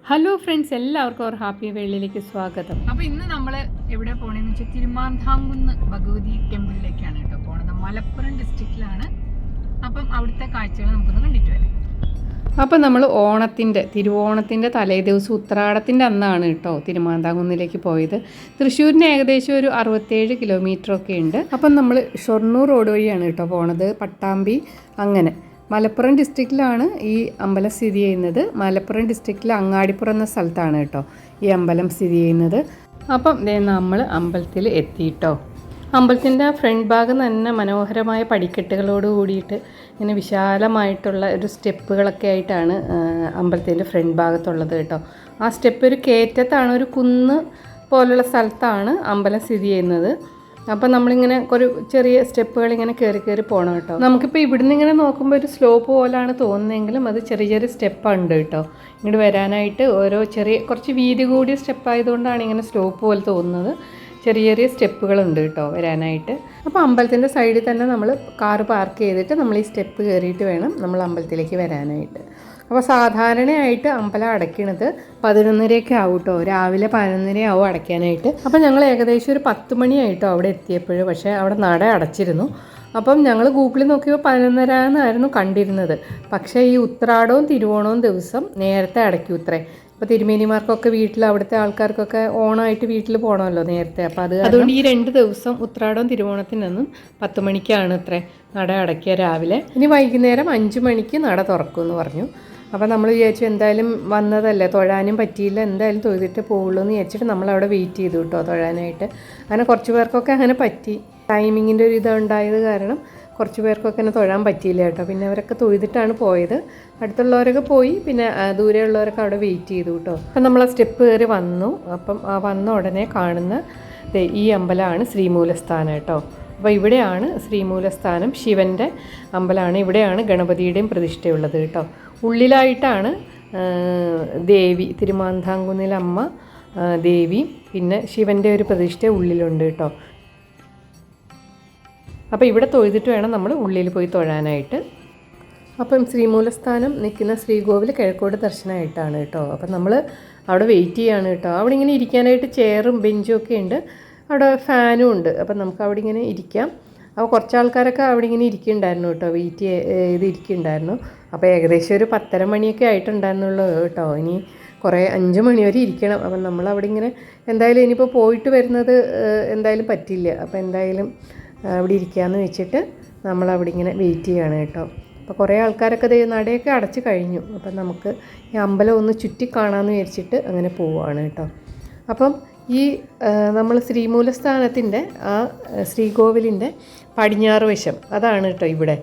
Hello friends, എല്ലാവർക്കും ഒരു happy വേളിയിലേക്ക് സ്വാഗതം. അപ്പോൾ ഇന്ന് നമ്മൾ എവിടെ പോകണമെന്ന് വെച്ചാൽ തിരുമാന്താംകുന്ന് ഭഗവതി ടെമ്പിളിലേക്കാണ് കേട്ടോ പോണത്. മലപ്പുറം ഡിസ്ട്രിക്റ്റിലാണ്. അപ്പം അവിടുത്തെ കാഴ്ചകൾ നമുക്കൊന്ന് കണ്ടിട്ട് വരാം. അപ്പം നമ്മൾ തിരുവോണത്തിൻ്റെ തലേ ദിവസം ഉത്രാടത്തിൻ്റെ അന്നാണ് കേട്ടോ തിരുമാന്താംകുന്നിലേക്ക് പോയത്. തൃശ്ശൂരിന് ഏകദേശം ഒരു 67 കിലോമീറ്ററൊക്കെ ഉണ്ട്. അപ്പം നമ്മൾ ഷൊർണൂർ റോഡ് വഴിയാണ് കേട്ടോ പോണത്. പട്ടാമ്പി അങ്ങനെ മലപ്പുറം ഡിസ്ട്രിക്റ്റിലാണ് ഈ അമ്പലം സ്ഥിതി ചെയ്യുന്നത്. മലപ്പുറം ഡിസ്ട്രിക്റ്റിൽ അങ്ങാടിപ്പുറം എന്ന സ്ഥലത്താണ് കേട്ടോ ഈ അമ്പലം സ്ഥിതി ചെയ്യുന്നത്. അപ്പം നമ്മൾ അമ്പലത്തിൽ എത്തിയിട്ടോ. അമ്പലത്തിൻ്റെ ഫ്രണ്ട് ഭാഗം തന്നെ മനോഹരമായ പടിക്കെട്ടുകളോട് കൂടിയിട്ട് ഇങ്ങനെ വിശാലമായിട്ടുള്ള ഒരു സ്റ്റെപ്പുകളൊക്കെ ആയിട്ടാണ് അമ്പലത്തിൻ്റെ ഫ്രണ്ട് ഭാഗത്തുള്ളത് കേട്ടോ. ആ സ്റ്റെപ്പ് ഒരു കയറ്റത്താണ്, ഒരു കുന്ന് പോലുള്ള സ്ഥലത്താണ് അമ്പലം സ്ഥിതി ചെയ്യുന്നത്. അപ്പം നമ്മളിങ്ങനെ ഒരു ചെറിയ സ്റ്റെപ്പുകൾ ഇങ്ങനെ കയറി പോകണം കേട്ടോ. നമുക്കിപ്പോൾ ഇവിടുന്ന് ഇങ്ങനെ നോക്കുമ്പോൾ ഒരു സ്ലോപ്പ് പോലാണ് തോന്നുന്നതെങ്കിലും അത് ചെറിയ ചെറിയ സ്റ്റെപ്പുണ്ട് കേട്ടോ. ഇങ്ങോട്ട് വരാനായിട്ട് ഓരോ കുറച്ച് വീതി കൂടിയ സ്റ്റെപ്പ് ആയതുകൊണ്ടാണ് ഇങ്ങനെ സ്ലോപ്പ് പോലെ തോന്നുന്നത്. ചെറിയ ചെറിയ സ്റ്റെപ്പുകളുണ്ട് കേട്ടോ വരാനായിട്ട്. അപ്പോൾ അമ്പലത്തിൻ്റെ സൈഡിൽ തന്നെ നമ്മൾ കാറ് പാർക്ക് ചെയ്തിട്ട് നമ്മൾ ഈ സ്റ്റെപ്പ് കയറിയിട്ട് വേണം നമ്മൾ അമ്പലത്തിലേക്ക് വരാനായിട്ട്. അപ്പോൾ സാധാരണയായിട്ട് അമ്പലം അടയ്ക്കണത് 11:30 ആവും കേട്ടോ. രാവിലെ 11:30 ആവും അടയ്ക്കാനായിട്ട്. അപ്പം ഞങ്ങൾ ഏകദേശം ഒരു 10 മണിയായിട്ടോ അവിടെ എത്തിയപ്പോൾ. പക്ഷേ അവിടെ നട അടച്ചിരുന്നു. അപ്പം ഞങ്ങൾ ഗൂഗിളിൽ നോക്കിയപ്പോൾ 11:30 എന്നായിരുന്നു കണ്ടിരുന്നത്. പക്ഷേ ഈ ഉത്രാടവും തിരുവോണവും ദിവസം നേരത്തെ അടയ്ക്കൂത്രേ. അപ്പോൾ തിരുമേനിമാർക്കൊക്കെ വീട്ടിൽ, അവിടുത്തെ ആൾക്കാർക്കൊക്കെ ഓണമായിട്ട് വീട്ടിൽ പോകണമല്ലോ നേരത്തെ. അപ്പോൾ അതുകൊണ്ട് ഈ 2 ദിവസം ഉത്രാടവും തിരുവോണത്തിനൊന്നും 10 മണിക്കാണ് അത്രേ നട അടയ്ക്കുക രാവിലെ. ഇനി വൈകുന്നേരം 5 മണിക്ക് നട തുറക്കുമെന്ന് പറഞ്ഞു. അപ്പോൾ നമ്മൾ വിചാരിച്ചു എന്തായാലും വന്നതല്ലേ, തൊഴാനും പറ്റിയില്ല, എന്തായാലും തൊഴുതിട്ട് പോകുള്ളൂ എന്ന് വിചാരിച്ചിട്ട് നമ്മളവിടെ വെയിറ്റ് ചെയ്തു കേട്ടോ തൊഴാനായിട്ട്. അങ്ങനെ കുറച്ച് പേർക്കൊക്കെ അങ്ങനെ പറ്റി. ടൈമിങ്ങിൻ്റെ ഒരു ഇതുണ്ടായത് കാരണം കുറച്ച് പേർക്കൊക്കെ തന്നെ തൊഴാൻ പറ്റിയില്ല കേട്ടോ. പിന്നെ അവരൊക്കെ തൊഴുതിട്ടാണ് പോയത്. അടുത്തുള്ളവരൊക്കെ പോയി, പിന്നെ ദൂരെയുള്ളവരൊക്കെ അവിടെ വെയിറ്റ് ചെയ്തു കേട്ടോ. അപ്പം നമ്മൾ ആ സ്റ്റെപ്പ് കയറി വന്നു. അപ്പം വന്ന ഉടനെ കാണുന്ന ഈ അമ്പലമാണ് ശ്രീമൂലസ്ഥാനം കേട്ടോ. അപ്പോൾ ഇവിടെയാണ് ശ്രീമൂലസ്ഥാനം, ശിവൻ്റെ അമ്പലമാണ്. ഇവിടെയാണ് ഗണപതിയുടെയും പ്രതിഷ്ഠയുള്ളത് കേട്ടോ. ഉള്ളിലായിട്ടാണ് ദേവി, തിരുമാന്താംകുന്നിലമ്മ ദേവി, പിന്നെ ശിവൻ്റെ ഒരു പ്രതിഷ്ഠ ഉള്ളിലുണ്ട് കേട്ടോ. അപ്പോൾ ഇവിടെ തൊഴുതിട്ട് വേണം നമ്മൾ ഉള്ളിൽ പോയി തൊഴാനായിട്ട്. അപ്പം ശ്രീമൂലസ്ഥാനം നിൽക്കുന്ന ശ്രീകോവിൽ കിഴക്കോട് ദർശനമായിട്ടാണ് കേട്ടോ. അപ്പം നമ്മൾ അവിടെ വെയിറ്റ് ചെയ്യാണ് കേട്ടോ. അവിടെ ഇങ്ങനെ ഇരിക്കാനായിട്ട് ചെയറും ബെഞ്ചും ഒക്കെ ഉണ്ട്. അവിടെ ഫാനും ഉണ്ട്. അപ്പം നമുക്ക് അവിടെ ഇങ്ങനെ ഇരിക്കാം. അപ്പോൾ കുറച്ച് ആൾക്കാരൊക്കെ അവിടെ ഇങ്ങനെ ഇരിക്കുന്നുണ്ടായിരുന്നു കേട്ടോ, വെയിറ്റ് ചെയ്ത് ഇരിക്കുന്നുണ്ടായിരുന്നു. അപ്പോൾ ഏകദേശം ഒരു 10:30 മണിയൊക്കെ ആയിട്ടുണ്ടായിരുന്നുള്ളൂ കേട്ടോ. ഇനി കുറേ 5 മണി വരെ ഇരിക്കണം. അപ്പം നമ്മളവിടെ ഇങ്ങനെ എന്തായാലും ഇനിയിപ്പോൾ പോയിട്ട് വരുന്നത് എന്തായാലും പറ്റില്ല. അപ്പോൾ എന്തായാലും അവിടെ ഇരിക്കാമെന്ന് വെച്ചിട്ട് നമ്മളവിടെ ഇങ്ങനെ വെയിറ്റ് ചെയ്യാണ് കേട്ടോ. അപ്പോൾ കുറേ ആൾക്കാരൊക്കെ നടയൊക്കെ അടച്ച് കഴിഞ്ഞു. അപ്പം നമുക്ക് ഈ അമ്പലം ഒന്ന് ചുറ്റി കാണാമെന്ന് വിചാരിച്ചിട്ട് അങ്ങനെ പോവുകയാണ് കേട്ടോ. അപ്പം ഈ നമ്മൾ ശ്രീമൂലസ്ഥാനത്തിൻ്റെ ആ ശ്രീകോവിലിൻ്റെ പടിഞ്ഞാറ് വശം അതാണ് കേട്ടോ ഇവിടെ.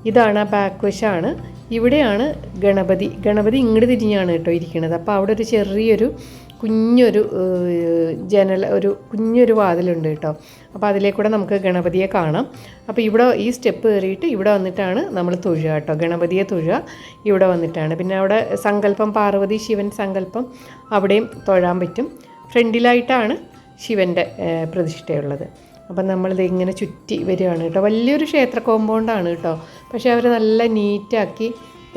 ഇതാണ് ആ ബാക്ക് വശമാണ്. ഇവിടെയാണ് ഗണപതി ഇങ്ങോട്ട് തിരിഞ്ഞാണ് കേട്ടോ ഇരിക്കുന്നത്. അപ്പോൾ അവിടെ ഒരു ചെറിയൊരു കുഞ്ഞൊരു കുഞ്ഞൊരു വാതിലുണ്ട് കേട്ടോ. അപ്പോൾ അതിലേക്കൂടെ നമുക്ക് ഗണപതിയെ കാണാം. അപ്പോൾ ഇവിടെ ഈ സ്റ്റെപ്പ് കയറിയിട്ട് ഇവിടെ വന്നിട്ടാണ് നമ്മൾ തൊഴുക കേട്ടോ. ഗണപതിയെ തൊഴുക ഇവിടെ വന്നിട്ടാണ്. പിന്നെ അവിടെ സങ്കല്പം, പാർവതി ശിവൻ സങ്കല്പം അവിടെയും തൊഴാൻ പറ്റും. ഫ്രണ്ടിലായിട്ടാണ് ശിവൻ്റെ പ്രതിഷ്ഠയുള്ളത്. അപ്പം നമ്മളിത് ഇങ്ങനെ ചുറ്റി വരികയാണ് കേട്ടോ. വലിയൊരു ക്ഷേത്ര കോമ്പൗണ്ടാണ് കേട്ടോ. പക്ഷേ അവർ നല്ല നീറ്റാക്കി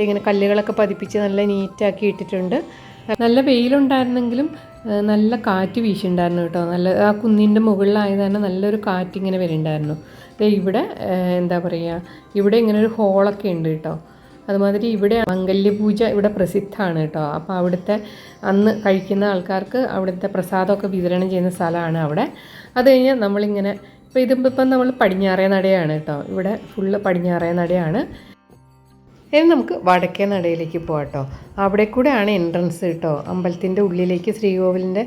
ഇങ്ങനെ കല്ലുകളൊക്കെ പതിപ്പിച്ച് നല്ല നീറ്റാക്കി ഇട്ടിട്ടുണ്ട്. നല്ല വെയിലുണ്ടായിരുന്നെങ്കിലും നല്ല കാറ്റ് വീശുണ്ടായിരുന്നു കേട്ടോ. നല്ല ആ കുന്നിൻ്റെ മുകളിലായത് തന്നെ നല്ലൊരു കാറ്റിങ്ങനെ വരുന്നുണ്ടായിരുന്നു. ഇവിടെ എന്താ പറയുക, ഇവിടെ ഇങ്ങനെ ഒരു ഹോളൊക്കെ ഉണ്ട് കേട്ടോ. അതുമാതിരി ഇവിടെ മംഗല്യപൂജ ഇവിടെ പ്രസിദ്ധമാണ് കേട്ടോ. അപ്പോൾ അവിടുത്തെ അന്ന് കഴിക്കുന്ന ആൾക്കാർക്ക് അവിടുത്തെ പ്രസാദമൊക്കെ വിതരണം ചെയ്യുന്ന സ്ഥലമാണ് അവിടെ. അത് കഴിഞ്ഞ് നമ്മളിങ്ങനെ ഇപ്പോൾ ഇതിപ്പം നമ്മൾ പടിഞ്ഞാറേ നടയാണ് കേട്ടോ. ഇവിടെ ഫുള്ള് പടിഞ്ഞാറേ നടയാണ്. ഇനി നമുക്ക് വടക്കേ നടയിലേക്ക് പോകാം കേട്ടോ. അവിടെ കൂടെയാണ് എൻട്രൻസ് കേട്ടോ. അമ്പലത്തിൻ്റെ ഉള്ളിലേക്ക്, ശ്രീകോവിലിൻ്റെ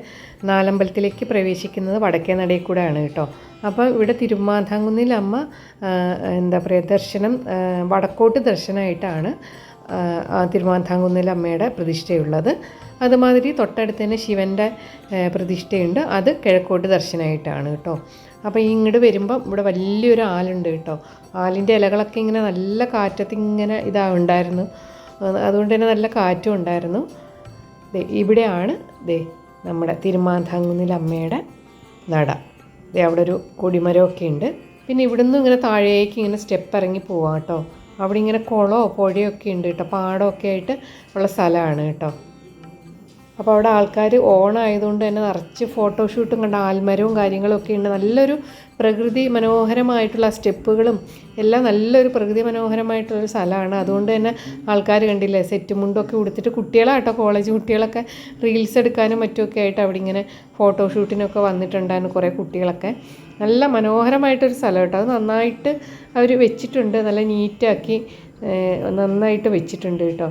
നാലമ്പലത്തിലേക്ക് പ്രവേശിക്കുന്നത് വടക്കേ നടയിൽ കൂടെയാണ് കേട്ടോ. അപ്പോൾ ഇവിടെ തിരുമാന്താംകുന്നിലമ്മ എന്താ പറയുക, ദർശനം വടക്കോട്ട് ദർശനമായിട്ടാണ് തിരുമാന്താംകുന്നിലമ്മയുടെ പ്രതിഷ്ഠയുള്ളത്. അതുമാതിരി തൊട്ടടുത്ത് തന്നെ ശിവൻ്റെ പ്രതിഷ്ഠയുണ്ട്. അത് കിഴക്കോട്ട് ദർശനമായിട്ടാണ് കേട്ടോ. അപ്പോൾ ഇങ്ങോട്ട് വരുമ്പം ഇവിടെ വലിയൊരു ആലുണ്ട് കേട്ടോ. ആലിൻ്റെ ഇലകളൊക്കെ ഇങ്ങനെ നല്ല കാറ്റത്ത് ഇങ്ങനെ ഉണ്ടായിരുന്നു. അതുകൊണ്ട് തന്നെ നല്ല കാറ്റും ഉണ്ടായിരുന്നു. ഇവിടെയാണ് നമ്മുടെ തിരുമാന്താംകുന്നിലമ്മയുടെ നട. അവിടെ ഒരു കൊടിമരമൊക്കെ ഉണ്ട്. പിന്നെ ഇവിടുന്ന് ഇങ്ങനെ താഴേക്ക് ഇങ്ങനെ സ്റ്റെപ്പ് ഇറങ്ങി പോവാം കേട്ടോ. അവിടെ ഇങ്ങനെ കുളമോ പുഴയൊക്കെ ഉണ്ട് കേട്ടോ, പാടമൊക്കെ ആയിട്ട് ഉള്ള സ്ഥലമാണ് കേട്ടോ. അപ്പോൾ അവിടെ ആൾക്കാർ ഓണായതുകൊണ്ട് തന്നെ നിറച്ച് ഫോട്ടോഷൂട്ടും കണ്ട ആൽമരവും കാര്യങ്ങളൊക്കെ ഉണ്ട്. നല്ലൊരു പ്രകൃതി മനോഹരമായിട്ടുള്ള സ്റ്റെപ്പുകളും എല്ലാം നല്ലൊരു പ്രകൃതി മനോഹരമായിട്ടുള്ളൊരു സ്ഥലമാണ്. അതുകൊണ്ട് തന്നെ ആൾക്കാർ കണ്ടില്ലേ സെറ്റ് മുണ്ടൊക്കെ ഉടുത്തിട്ട് കുട്ടികളാട്ടോ, കോളേജ് കുട്ടികളൊക്കെ റീൽസ് എടുക്കാനും മറ്റുമൊക്കെ ആയിട്ട് അവിടെ ഇങ്ങനെ ഫോട്ടോഷൂട്ടിനൊക്കെ വന്നിട്ടുണ്ടായിരുന്നു കുറേ കുട്ടികളൊക്കെ. നല്ല മനോഹരമായിട്ടൊരു സ്ഥലം കേട്ടോ. അത് നന്നായിട്ട് അവർ വെച്ചിട്ടുണ്ട്, നല്ല നീറ്റാക്കി നന്നായിട്ട് വെച്ചിട്ടുണ്ട് കേട്ടോ.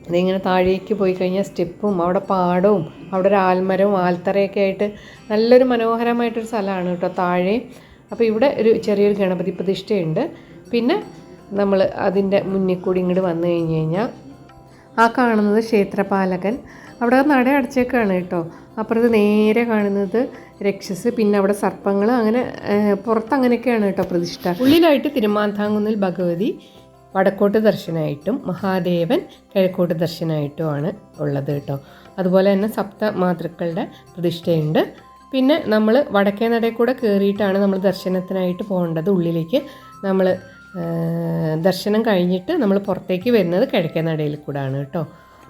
അതിങ്ങനെ താഴേക്ക് പോയി കഴിഞ്ഞാൽ സ്റ്റെപ്പും അവിടെ പാടവും അവിടെ ഒരു ആൽമരവും ആൽത്തറയൊക്കെ ആയിട്ട് നല്ലൊരു മനോഹരമായിട്ടൊരു സ്ഥലമാണ് കേട്ടോ താഴെ. അപ്പോൾ ഇവിടെ ഒരു ചെറിയൊരു ഗണപതി പ്രതിഷ്ഠയുണ്ട്. പിന്നെ നമ്മൾ അതിൻ്റെ മുന്നിൽ കൂടി ഇങ്ങോട്ട് വന്നു കഴിഞ്ഞ് കഴിഞ്ഞാൽ ആ കാണുന്നത് ക്ഷേത്രപാലകൻ. അവിടെ നട അടച്ചേക്കാണ് കേട്ടോ. അപ്പുറത്ത് നേരെ കാണുന്നത് രക്ഷസ്, പിന്നെ അവിടെ സർപ്പങ്ങൾ, അങ്ങനെ പുറത്ത് അങ്ങനെയൊക്കെയാണ് കേട്ടോ പ്രതിഷ്ഠ. ഉള്ളിലായിട്ട് തിരുമാന്താംകുന്നിൽ ഭഗവതി വടക്കോട്ട് ദർശനമായിട്ടും മഹാദേവൻ കിഴക്കോട്ട് ദർശനമായിട്ടുമാണ് ഉള്ളത് കേട്ടോ. അതുപോലെ തന്നെ സപ്ത മാതൃക്കളുടെ പ്രതിഷ്ഠയുണ്ട്. പിന്നെ നമ്മൾ വടക്കേ നടയിൽ കൂടെ കയറിയിട്ടാണ് നമ്മൾ ദർശനത്തിനായിട്ട് പോകേണ്ടത്. ഉള്ളിലേക്ക് നമ്മൾ ദർശനം കഴിഞ്ഞിട്ട് നമ്മൾ പുറത്തേക്ക് വരുന്നത് കിഴക്കേ നടയിൽ കൂടെയാണ് കേട്ടോ.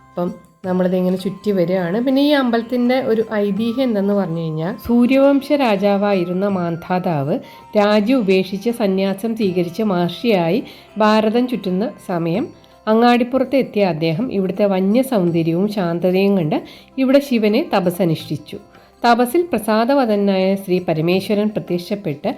അപ്പം നമ്മളിതിങ്ങനെ ചുറ്റി വരികയാണ്. പിന്നെ ഈ അമ്പലത്തിൻ്റെ ഒരു ഐതിഹ്യം എന്തെന്ന് പറഞ്ഞു കഴിഞ്ഞാൽ, സൂര്യവംശ രാജാവായിരുന്ന മാന്ധാതാവ് രാജ്യം ഉപേക്ഷിച്ച് സന്യാസം സ്വീകരിച്ച് മഹർഷിയായി ഭാരതം ചുറ്റുന്ന സമയം അങ്ങാടിപ്പുറത്ത് എത്തിയ അദ്ദേഹം ഇവിടുത്തെ വന്യ സൗന്ദര്യവും ശാന്തതയും കണ്ട് ഇവിടെ ശിവനെ തപസ്സനുഷ്ഠിച്ചു. തപസ്സിൽ പ്രസാദവദനായ ശ്രീ പരമേശ്വരൻ പ്രത്യക്ഷപ്പെട്ട്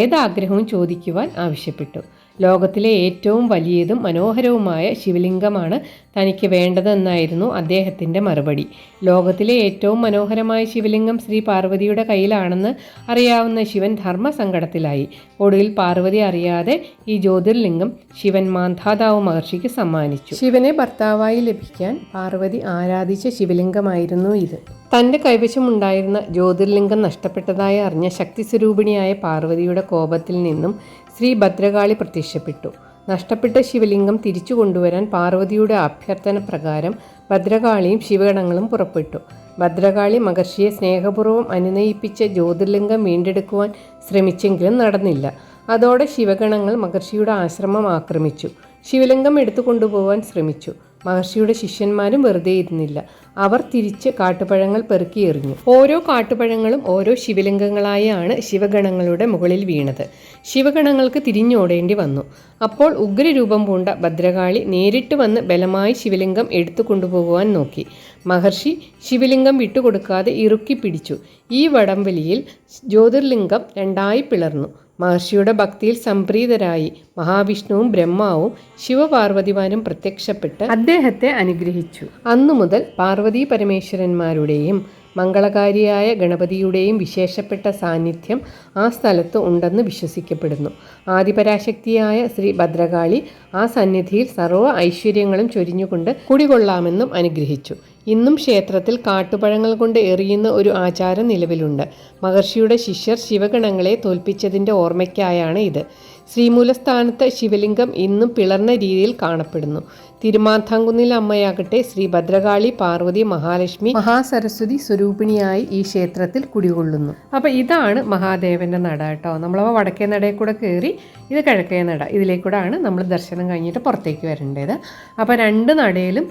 ഏതാഗ്രഹവും ചോദിക്കുവാൻ ആവശ്യപ്പെട്ടു. ലോകത്തിലെ ഏറ്റവും വലിയതും മനോഹരവുമായ ശിവലിംഗമാണ് തനിക്ക് വേണ്ടതെന്നായിരുന്നു അദ്ദേഹത്തിൻ്റെ മറുപടി. ലോകത്തിലെ ഏറ്റവും മനോഹരമായ ശിവലിംഗം ശ്രീ പാർവതിയുടെ കയ്യിലാണെന്ന് അറിയാവുന്ന ശിവൻ ധർമ്മസങ്കടത്തിലായി. ഒടുവിൽ പാർവതി അറിയാതെ ഈ ജ്യോതിർലിംഗം ശിവൻ മാന്ധാതാവ് മഹർഷിക്ക് സമ്മാനിച്ചു. ശിവനെ ഭർത്താവായി ലഭിക്കാൻ പാർവതി ആരാധിച്ച ശിവലിംഗമായിരുന്നു ഇത്. തൻ്റെ കൈവശമുണ്ടായിരുന്ന ജ്യോതിർലിംഗം നഷ്ടപ്പെട്ടതായി അറിഞ്ഞ ശക്തിസ്വരൂപിണിയായ പാർവതിയുടെ കോപത്തിൽ നിന്നും ശ്രീ ഭദ്രകാളി പ്രത്യക്ഷപ്പെട്ടു. നഷ്ടപ്പെട്ട ശിവലിംഗം തിരിച്ചു കൊണ്ടുവരാൻ പാർവതിയുടെ അഭ്യർത്ഥന പ്രകാരം ഭദ്രകാളിയും ശിവഗണങ്ങളും പുറപ്പെട്ടു. ഭദ്രകാളി മഹർഷിയെ സ്നേഹപൂർവ്വം അനുനയിപ്പിച്ച ജ്യോതിർലിംഗം വീണ്ടെടുക്കുവാൻ ശ്രമിച്ചെങ്കിലും നടന്നില്ല. അതോടെ ശിവഗണങ്ങൾ മഹർഷിയുടെ ആശ്രമം ആക്രമിച്ചു. ശിവലിംഗം എടുത്തു കൊണ്ടുപോകാൻ ശ്രമിച്ചു. മഹർഷിയുടെ ശിഷ്യന്മാരും വെറുതെ ഇരുന്നില്ല. അവർ തിരിച്ച് കാട്ടുപഴങ്ങൾ പെറുക്കി എറിഞ്ഞു. ഓരോ കാട്ടുപഴങ്ങളും ഓരോ ശിവലിംഗങ്ങളായാണ് ശിവഗണങ്ങളുടെ മുകളിൽ വീണത്. ശിവഗണങ്ങൾക്ക് തിരിഞ്ഞോടേണ്ടി വന്നു. അപ്പോൾ ഉഗ്രരൂപം പൂണ്ട ഭദ്രകാളി നേരിട്ട് വന്ന് ബലമായി ശിവലിംഗം എടുത്തു കൊണ്ടുപോകുവാൻ നോക്കി. മഹർഷി ശിവലിംഗം വിട്ടുകൊടുക്കാതെ ഇറുക്കി പിടിച്ചു. ഈ വടംവലിയിൽ ജ്യോതിർലിംഗം രണ്ടായി പിളർന്നു. മഹർഷിയുടെ ഭക്തിയിൽ സംപ്രീതരായി മഹാവിഷ്ണുവും ബ്രഹ്മാവും ശിവപാർവതിമാരും പ്രത്യക്ഷപ്പെട്ട് അദ്ദേഹത്തെ അനുഗ്രഹിച്ചു. അന്നു മുതൽ പാർവതീ പരമേശ്വരന്മാരുടെയും മംഗളകാരിയായ ഗണപതിയുടെയും വിശേഷപ്പെട്ട സാന്നിധ്യം ആ സ്ഥലത്ത് ഉണ്ടെന്ന് വിശ്വസിക്കപ്പെടുന്നു. ആദിപരാശക്തിയായ ശ്രീ ഭദ്രകാളി ആ സന്നിധിയിൽ സർവ്വ ഐശ്വര്യങ്ങളും ചൊരിഞ്ഞുകൊണ്ട് കുടികൊള്ളാമെന്നും അനുഗ്രഹിച്ചു. ഇന്നും ക്ഷേത്രത്തിൽ കാട്ടുപഴങ്ങൾ കൊണ്ട് എറിയുന്ന ഒരു ആചാരം നിലവിലുണ്ട്. മഹർഷിയുടെ ശിഷ്യർ ശിവഗണങ്ങളെ തോൽപ്പിച്ചതിൻ്റെ ഓർമ്മയ്ക്കായാണ് ഇത്. ശ്രീമൂലസ്ഥാനത്ത് ശിവലിംഗം ഇന്നും പിളർന്ന രീതിയിൽ കാണപ്പെടുന്നു. തിരുമാന്താംകുന്നിൽ അമ്മയാകട്ടെ ശ്രീ ഭദ്രകാളി, പാർവതി, മഹാലക്ഷ്മി, മഹാസരസ്വതി സ്വരൂപിണിയായി ഈ ക്ഷേത്രത്തിൽ കുടികൊള്ളുന്നു. അപ്പോൾ ഇതാണ് മഹാദേവൻ്റെ നട കേട്ടോ. നമ്മളപ്പോൾ വടക്കേ നടയിൽ കൂടെ കയറി, ഇത് കിഴക്കേ നട. ഇതിലേക്കൂടാണ് നമ്മൾ ദർശനം കഴിഞ്ഞിട്ട് പുറത്തേക്ക് വരേണ്ടത്. അപ്പോൾ രണ്ട് നടയിലും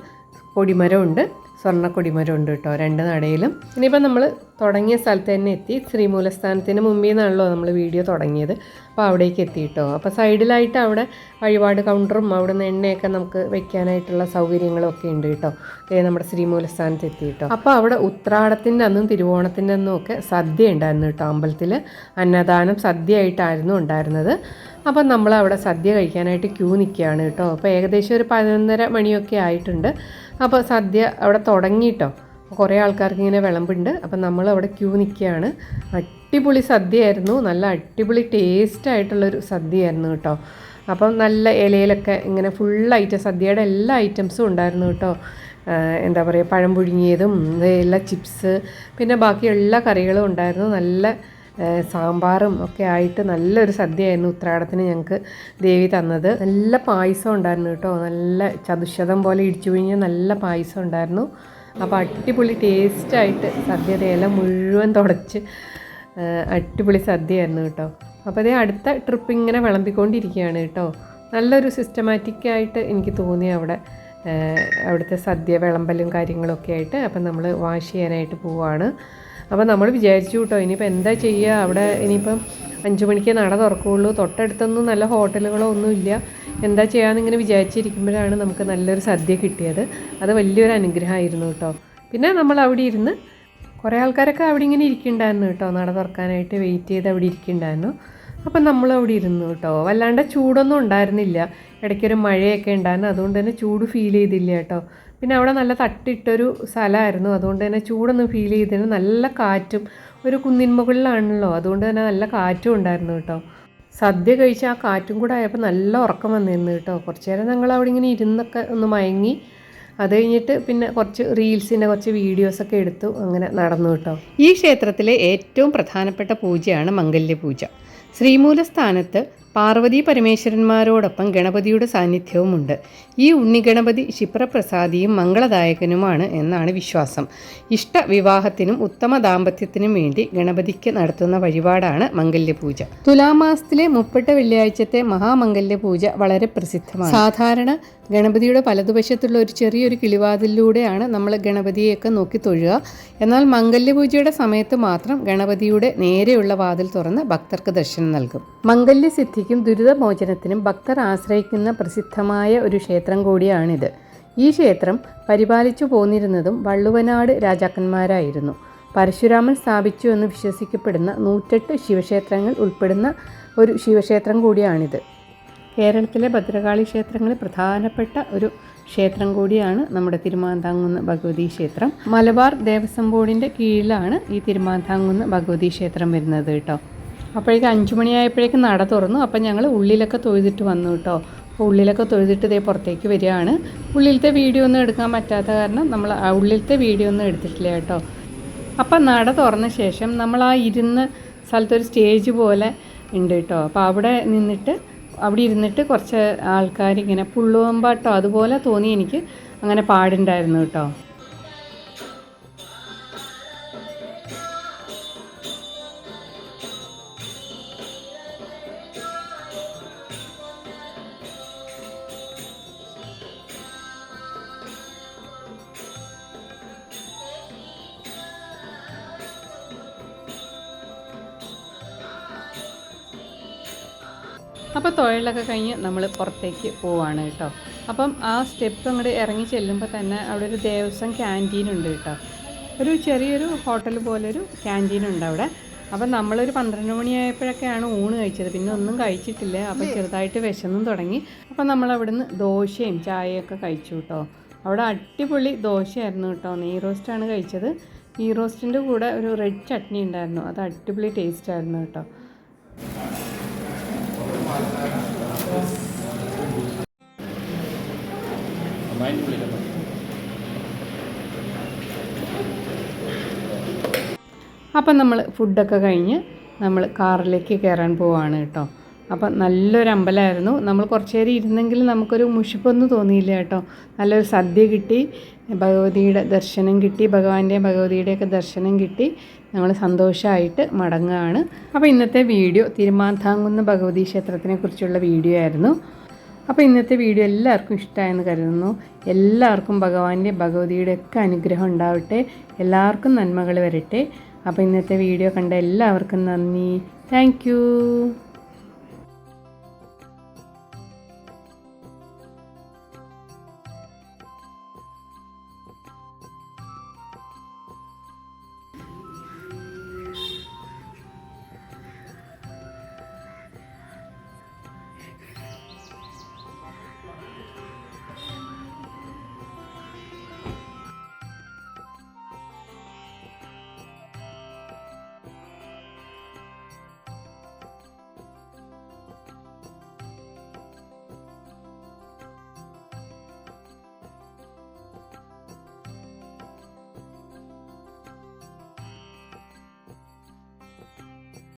കൊടിമരമുണ്ട്, സ്വർണ്ണ കൊടിമരമുണ്ട് കേട്ടോ, രണ്ട് നടയിലും. ഇനിയിപ്പോൾ നമ്മൾ തുടങ്ങിയ സ്ഥലത്ത് തന്നെ എത്തി. ശ്രീമൂലസ്ഥാനത്തിന് മുമ്പിൽ നിന്നാണല്ലോ നമ്മൾ വീഡിയോ തുടങ്ങിയത്. അപ്പോൾ അവിടേക്ക് എത്തി കേട്ടോ. അപ്പോൾ സൈഡിലായിട്ട് അവിടെ വഴിപാട് കൗണ്ടറും അവിടെ നിന്ന് എണ്ണയൊക്കെ നമുക്ക് വെക്കാനായിട്ടുള്ള സൗകര്യങ്ങളൊക്കെ ഉണ്ട് കേട്ടോ. നമ്മുടെ ശ്രീമൂലസ്ഥാനത്ത് എത്തി കേട്ടോ. അപ്പോൾ അവിടെ ഉത്രാടത്തിൻ്റെ അന്നും തിരുവോണത്തിൻ്റെ അന്നും ഒക്കെ സദ്യ ഉണ്ടായിരുന്നു കേട്ടോ. അമ്പലത്തിൽ അന്നദാനം സദ്യയായിട്ടായിരുന്നു ഉണ്ടായിരുന്നത്. അപ്പം നമ്മൾ അവിടെ സദ്യ കഴിക്കാനായിട്ട് ക്യൂ നിൽക്കുകയാണ് കേട്ടോ. അപ്പോൾ ഏകദേശം ഒരു 11:30 മണിയൊക്കെ ആയിട്ടുണ്ട്. അപ്പോൾ സദ്യ അവിടെ തുടങ്ങിയിട്ടോ. കുറേ ആൾക്കാർക്ക് ഇങ്ങനെ വിളമ്പുണ്ട്. അപ്പം നമ്മൾ അവിടെ ക്യൂ നിൽക്കുകയാണ്. അടിപൊളി സദ്യയായിരുന്നു, നല്ല അടിപൊളി ടേസ്റ്റായിട്ടുള്ളൊരു സദ്യയായിരുന്നു കേട്ടോ. അപ്പം നല്ല ഇലയിലൊക്കെ ഇങ്ങനെ ഫുൾ ഐറ്റം, സദ്യയുടെ എല്ലാ ഐറ്റംസും ഉണ്ടായിരുന്നു കേട്ടോ. എന്താ പറയുക, പഴം പുഴുങ്ങിയതും എല്ലാ ചിപ്സ്, പിന്നെ ബാക്കി എല്ലാ കറികളും ഉണ്ടായിരുന്നു. നല്ല സാമ്പാറും ഒക്കെ ആയിട്ട് നല്ലൊരു സദ്യയായിരുന്നു ഉത്രാടത്തിന് ഞങ്ങൾക്ക് ദേവി തന്നത്. നല്ല പായസം ഉണ്ടായിരുന്നു കേട്ടോ. നല്ല ചതുശതം പോലെ ഇടിച്ചു പിഴിഞ്ഞ നല്ല പായസം ഉണ്ടായിരുന്നു. അപ്പോൾ അടിപൊളി ടേസ്റ്റായിട്ട് സദ്യ ഇല മുഴുവൻ തുടച്ച് അടിപൊളി സദ്യയായിരുന്നു കേട്ടോ. അപ്പോൾ അതേ അടുത്ത ട്രിപ്പ് ഇങ്ങനെ വിളമ്പിക്കൊണ്ടിരിക്കുകയാണ് കേട്ടോ. നല്ലൊരു സിസ്റ്റമാറ്റിക്കായിട്ട് എനിക്ക് തോന്നി അവിടെ അവിടുത്തെ സദ്യ വിളമ്പലും കാര്യങ്ങളൊക്കെ ആയിട്ട്. അപ്പം നമ്മൾ വാഷ് ചെയ്യാനായിട്ട് പോവുകയാണ്. അപ്പോൾ നമ്മൾ വിചാരിച്ചു കേട്ടോ, ഇനിയിപ്പോൾ എന്താ ചെയ്യുക, അവിടെ ഇനിയിപ്പം 5 മണിക്ക് നട തുറക്കുകയുള്ളൂ, തൊട്ടടുത്തൊന്നും നല്ല ഹോട്ടലുകളോ ഒന്നുമില്ല, എന്താ ചെയ്യാമെന്നിങ്ങനെ വിചാരിച്ചിരിക്കുമ്പോഴാണ് നമുക്ക് നല്ലൊരു സദ്യ കിട്ടിയത്. അത് വലിയൊരു അനുഗ്രഹമായിരുന്നു കേട്ടോ. പിന്നെ നമ്മൾ അവിടെ ഇരുന്ന് കുറേ ആൾക്കാരൊക്കെ അവിടെ ഇങ്ങനെ ഇരിക്കുന്നുണ്ടായിരുന്നു കേട്ടോ, നട തുറക്കാനായിട്ട് വെയിറ്റ് ചെയ്ത് അവിടെ ഇരിക്കുന്നുണ്ടായിരുന്നു. അപ്പം നമ്മളവിടെ ഇരുന്നു കേട്ടോ. വല്ലാണ്ട് ചൂടൊന്നും ഉണ്ടായിരുന്നില്ല, ഇടയ്ക്കൊരു മഴയൊക്കെ ഉണ്ടായിരുന്നു, അതുകൊണ്ട് തന്നെ ചൂട് ഫീൽ ചെയ്തില്ല കേട്ടോ. പിന്നെ അവിടെ നല്ല തട്ടിട്ടൊരു സ്ഥലമായിരുന്നു, അതുകൊണ്ട് തന്നെ ചൂടൊന്നും ഫീൽ ചെയ്തില്ല. നല്ല കാറ്റും, ഒരു കുന്നിൻ മുകളിലാണല്ലോ, അതുകൊണ്ട് തന്നെ നല്ല കാറ്റും ഉണ്ടായിരുന്നു കേട്ടോ. സദ്യ കഴിച്ച് ആ കാറ്റും കൂടെ ആയപ്പോൾ നല്ല ഉറക്കം വന്നിരുന്നു കേട്ടോ. കുറച്ച് നേരം ഞങ്ങൾ അവിടെ ഇങ്ങനെ ഇരുന്നൊക്കെ ഒന്ന് മയങ്ങി. അത് കഴിഞ്ഞിട്ട് പിന്നെ കുറച്ച് റീൽസിൻ്റെ കുറച്ച് വീഡിയോസൊക്കെ എടുത്തു, അങ്ങനെ നടന്നു കേട്ടോ. ഈ ക്ഷേത്രത്തിലെ ഏറ്റവും പ്രധാനപ്പെട്ട പൂജയാണ് മംഗല്യപൂജ. ശ്രീമൂലസ്ഥാനത്ത് പാർവതീ പരമേശ്വരന്മാരോടൊപ്പം ഗണപതിയുടെ സാന്നിധ്യവുമുണ്ട്. ഈ ഉണ്ണിഗണപതി ക്ഷിപ്രപ്രസാദിയും മംഗളദായകനുമാണ് എന്നാണ് വിശ്വാസം. ഇഷ്ടവിവാഹത്തിനും ഉത്തമ ദാമ്പത്യത്തിനും വേണ്ടി ഗണപതിക്ക് നടത്തുന്ന വഴിപാടാണ് മംഗല്യപൂജ. തുലാമാസത്തിലെ 30 വെള്ളിയാഴ്ചത്തെ മഹാമംഗല്യപൂജ വളരെ പ്രസിദ്ധമാണ്. സാധാരണ ഗണപതിയുടെ വലതുവശത്തുള്ള ഒരു ചെറിയൊരു കിളിവാതിലൂടെയാണ് നമ്മൾ ഗണപതിയെയൊക്കെ നോക്കി തൊഴുക. എന്നാൽ മംഗല്യപൂജയുടെ സമയത്ത് മാത്രം ഗണപതിയുടെ നേരെയുള്ള വാതിൽ തുറന്ന് ഭക്തർക്ക് ദർശനം നൽകും. മംഗല്യസിദ്ധിക്കും ദുരിതമോചനത്തിനും ഭക്തർ ആശ്രയിക്കുന്ന പ്രസിദ്ധമായ ഒരു ക്ഷേത്രം കൂടിയാണിത്. ഈ ക്ഷേത്രം പരിപാലിച്ചു പോന്നിരുന്നതും വള്ളുവനാട് രാജാക്കന്മാരായിരുന്നു. പരശുരാമൻ സ്ഥാപിച്ചു എന്ന് വിശ്വസിക്കപ്പെടുന്ന 108 ശിവക്ഷേത്രങ്ങൾ ഉൾപ്പെടുന്ന ഒരു ശിവക്ഷേത്രം കൂടിയാണിത്. കേരളത്തിലെ ഭദ്രകാളി ക്ഷേത്രങ്ങളിൽ പ്രധാനപ്പെട്ട ഒരു ക്ഷേത്രം കൂടിയാണ് നമ്മുടെ തിരുമാന്താംകുന്ന് ഭഗവതി ക്ഷേത്രം. മലബാർ ദേവസ്വം ബോർഡിൻ്റെ കീഴിലാണ് ഈ തിരുമാന്താംകുന്ന് ഭഗവതി ക്ഷേത്രം വരുന്നത് കേട്ടോ. അപ്പോഴേക്കും 5 മണിയായപ്പോഴേക്കും നട തുറന്നു. അപ്പം ഞങ്ങൾ ഉള്ളിലൊക്കെ തൊഴുതിട്ട് വന്നു കേട്ടോ. അപ്പോൾ ഉള്ളിലൊക്കെ തൊഴുതിട്ട് ഇതേ പുറത്തേക്ക് വരികയാണ്. ഉള്ളിലത്തെ വീഡിയോ ഒന്നും എടുക്കാൻ പറ്റാത്ത കാരണം നമ്മൾ ഉള്ളിലത്തെ വീഡിയോ ഒന്നും എടുത്തിട്ടില്ല കേട്ടോ. അപ്പം നട തുറന്ന ശേഷം നമ്മൾ ആ ഇരുന്ന സ്ഥലത്തൊരു സ്റ്റേജ് പോലെ ഉണ്ട് കേട്ടോ. അപ്പോൾ അവിടെ ഇരുന്നിട്ട് കുറച്ച് ആൾക്കാരിങ്ങനെ പുള്ളുവമ്പാട്ടോ അതുപോലെ തോന്നി എനിക്ക്, അങ്ങനെ പാടുണ്ടായിരുന്നു കേട്ടോ. അപ്പോൾ തൊഴിലൊക്കെ കഴിഞ്ഞ് നമ്മൾ പുറത്തേക്ക് പോവാണ് കേട്ടോ. അപ്പം ആ സ്റ്റെപ്പ് അങ്ങോട്ട് ഇറങ്ങി ചെല്ലുമ്പോൾ തന്നെ അവിടെ ഒരു ദേവസ്വം ക്യാൻറ്റീനുണ്ട് കേട്ടോ. ഒരു ചെറിയൊരു ഹോട്ടൽ പോലൊരു ക്യാൻറ്റീനുണ്ട് അവിടെ. അപ്പം നമ്മളൊരു 12 മണിയായപ്പോഴൊക്കെയാണ് ഊണ് കഴിച്ചത്, പിന്നെ ഒന്നും കഴിച്ചിട്ടില്ല. അപ്പോൾ ചെറുതായിട്ട് വിശന്നും തുടങ്ങി. അപ്പം നമ്മളവിടുന്ന് ദോശയും ചായയൊക്കെ കഴിച്ചു കേട്ടോ. അവിടെ അടിപൊളി ദോശയായിരുന്നു കേട്ടോ. നെയ് റോസ്റ്റാണ് കഴിച്ചത്. ഈ റോസ്റ്റിൻ്റെ കൂടെ ഒരു റെഡ് ചട്നി ഉണ്ടായിരുന്നു, അത് അടിപൊളി ടേസ്റ്റ് ആയിരുന്നു കേട്ടോ. അപ്പം നമ്മൾ ഫുഡൊക്കെ കഴിഞ്ഞ് നമ്മൾ കാറിലേക്ക് കയറാൻ പോവാണ് കേട്ടോ. അപ്പം നല്ലൊരു അമ്പലമായിരുന്നു. നമ്മൾ കുറച്ച് നേരം ഇരുന്നെങ്കിൽ നമുക്കൊരു മുഷിപ്പൊന്നും തോന്നിയില്ല കേട്ടോ. നല്ലൊരു സദ്യ കിട്ടി, ഭഗവതിയുടെ ദർശനം കിട്ടി, ഭഗവതിയുടെയൊക്കെ ദർശനം കിട്ടി. ഞങ്ങൾ സന്തോഷമായിട്ട് മടങ്ങുകയാണ്. അപ്പോൾ ഇന്നത്തെ വീഡിയോ തിരുമാന്താംകുന്ന് ഭഗവതി ക്ഷേത്രത്തിനെ കുറിച്ചുള്ള വീഡിയോ ആയിരുന്നു. അപ്പോൾ ഇന്നത്തെ വീഡിയോ എല്ലാവർക്കും ഇഷ്ടമായെന്ന് കരുതുന്നു. എല്ലാവർക്കും ഭഗവതിയുടെ ഒക്കെ അനുഗ്രഹം ഉണ്ടാവട്ടെ, എല്ലാവർക്കും നന്മകൾ വരട്ടെ. അപ്പോൾ ഇന്നത്തെ വീഡിയോ കണ്ട എല്ലാവർക്കും നന്ദി. Thank you.